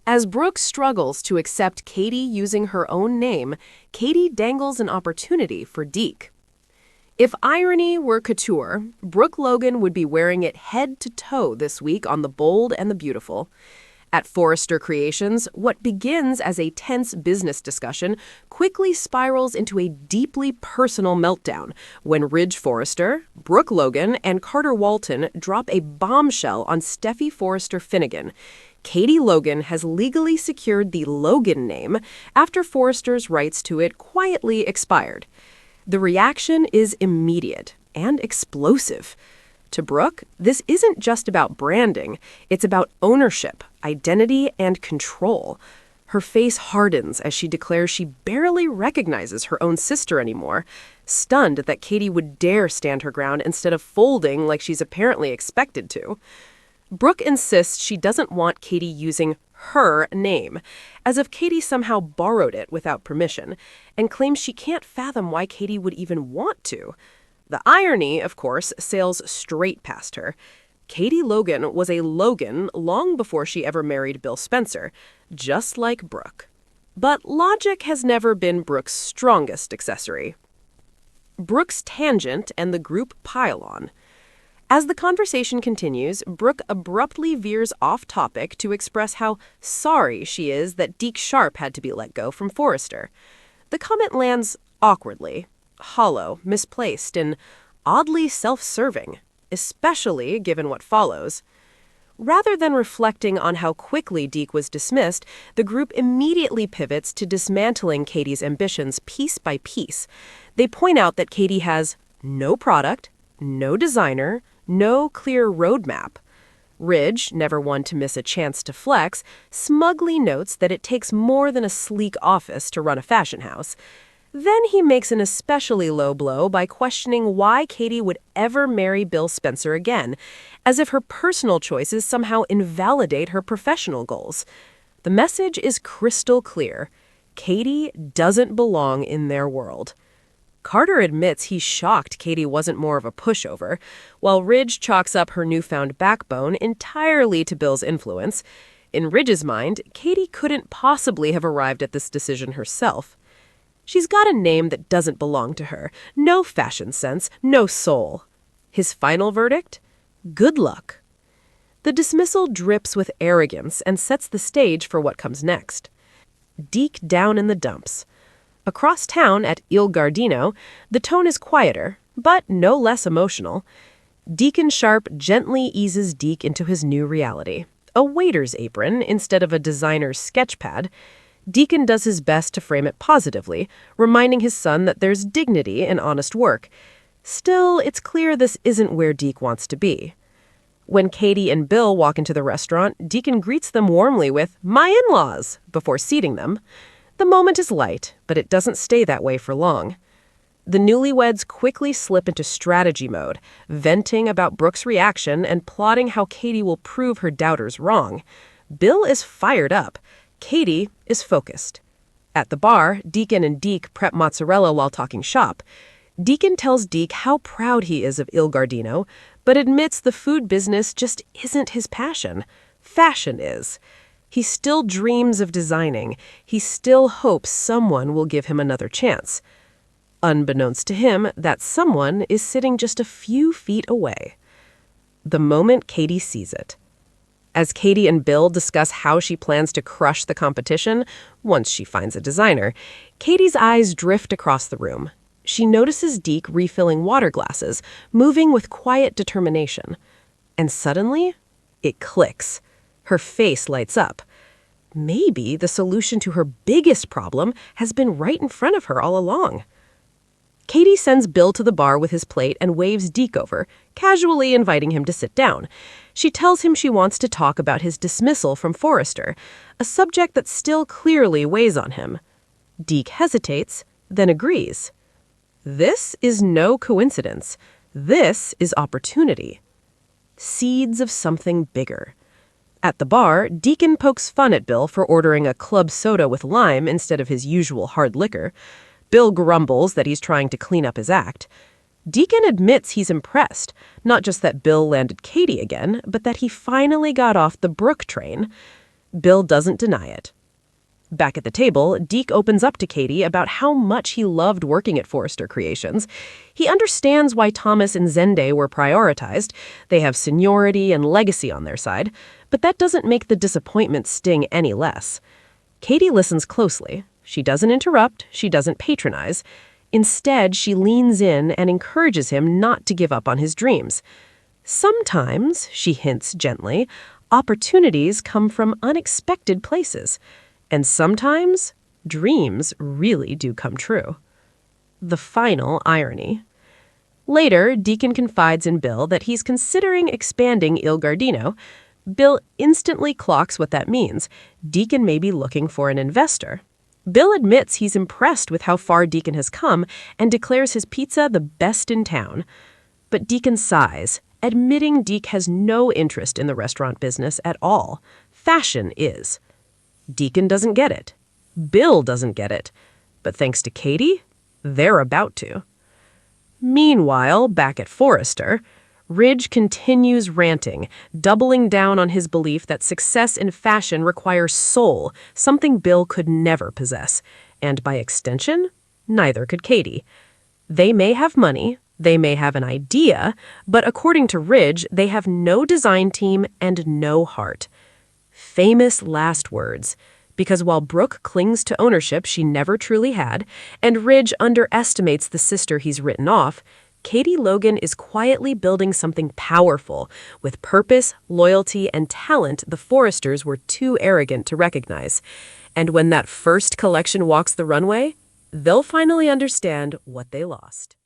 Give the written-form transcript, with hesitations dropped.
As Brooke struggles to accept Katie using her own name, Katie dangles an opportunity for Deke. If irony were couture, Brooke Logan would be wearing it head to toe this week on The Bold and the Beautiful. At Forrester Creations, what begins as a tense business discussion quickly spirals into a deeply personal meltdown when Ridge Forrester, Brooke Logan, and Carter Walton drop a bombshell on Steffi Forrester Finnegan. Katie Logan has legally secured the Logan name after Forrester's rights to it quietly expired. The reaction is immediate and explosive. To Brooke, this isn't just about branding, it's about ownership, identity, and control. Her face hardens as she declares she barely recognizes her own sister anymore, stunned that Katie would dare stand her ground instead of folding like she's apparently expected to. Brooke insists she doesn't want Katie using her name, as if Katie somehow borrowed it without permission, and claims she can't fathom why Katie would even want to. The irony, of course, sails straight past her. Katie Logan was a Logan long before she ever married Bill Spencer, just like Brooke. But logic has never been Brooke's strongest accessory. Brooke's tangent and the group pile on. As the conversation continues, Brooke abruptly veers off topic to express how sorry she is that Deke Sharp had to be let go from Forrester. The comment lands awkwardly, hollow, misplaced, and oddly self-serving, especially given what follows. Rather than reflecting on how quickly Deke was dismissed, the group immediately pivots to dismantling Katie's ambitions piece by piece. They point out that Katie has no product, no designer, no clear roadmap. Ridge, never one to miss a chance to flex, smugly notes that it takes more than a sleek office to run a fashion house. Then he makes an especially low blow by questioning why Katie would ever marry Bill Spencer again, as if her personal choices somehow invalidate her professional goals. The message is crystal clear. Katie doesn't belong in their world. Carter admits he's shocked Katie wasn't more of a pushover, while Ridge chalks up her newfound backbone entirely to Bill's influence. In Ridge's mind, Katie couldn't possibly have arrived at this decision herself. She's got a name that doesn't belong to her, no fashion sense, no soul. His final verdict? Good luck. The dismissal drips with arrogance and sets the stage for what comes next. Deke down in the dumps. Across town at Il Gardino, the tone is quieter, but no less emotional. Deacon Sharp gently eases Deke into his new reality. A waiter's apron instead of a designer's sketch pad. Deacon does his best to frame it positively, reminding his son that there's dignity in honest work. Still, it's clear this isn't where Deke wants to be. When Katie and Bill walk into the restaurant, Deacon greets them warmly with, "My in-laws," before seating them. The moment is light, but it doesn't stay that way for long. The newlyweds quickly slip into strategy mode, venting about Brooke's reaction and plotting how Katie will prove her doubters wrong. Bill is fired up. Katie is focused. At the bar, Deacon and Deke prep mozzarella while talking shop. Deacon tells Deke how proud he is of Il Gardino, but admits the food business just isn't his passion. Fashion is. He still dreams of designing. He still hopes someone will give him another chance. Unbeknownst to him, that someone is sitting just a few feet away. The moment Katie sees it. As Katie and Bill discuss how she plans to crush the competition, once she finds a designer, Katie's eyes drift across the room. She notices Deke refilling water glasses, moving with quiet determination. And suddenly, it clicks. Her face lights up. Maybe the solution to her biggest problem has been right in front of her all along. Katie sends Bill to the bar with his plate and waves Deke over, casually inviting him to sit down. She tells him she wants to talk about his dismissal from Forrester, a subject that still clearly weighs on him. Deke hesitates, then agrees. This is no coincidence. This is opportunity. Seeds of something bigger. At the bar, Deacon pokes fun at Bill for ordering a club soda with lime instead of his usual hard liquor. Bill grumbles that he's trying to clean up his act. Deacon admits he's impressed, not just that Bill landed Katie again, but that he finally got off the Brooke train. Bill doesn't deny it. Back at the table, Deke opens up to Katie about how much he loved working at Forrester Creations. He understands why Thomas and Zende were prioritized. They have seniority and legacy on their side, but that doesn't make the disappointment sting any less. Katie listens closely. She doesn't interrupt, she doesn't patronize. Instead, she leans in and encourages him not to give up on his dreams. Sometimes, she hints gently, opportunities come from unexpected places. And sometimes, dreams really do come true. The final irony. Later, Deacon confides in Bill that he's considering expanding Il Gardino. Bill instantly clocks what that means. Deacon may be looking for an investor. Bill admits he's impressed with how far Deacon has come and declares his pizza the best in town. But Deacon sighs, admitting Deke has no interest in the restaurant business at all. Fashion is. Deacon doesn't get it. Bill doesn't get it. But thanks to Katie, they're about to. Meanwhile, back at Forrester, Ridge continues ranting, doubling down on his belief that success in fashion requires soul, something Bill could never possess. And by extension, neither could Katie. They may have money, they may have an idea, but according to Ridge, they have no design team and no heart. Famous last words. Because while Brooke clings to ownership she never truly had, and Ridge underestimates the sister he's written off, Katie Logan is quietly building something powerful, with purpose, loyalty, and talent the Forresters were too arrogant to recognize. And when that first collection walks the runway, they'll finally understand what they lost.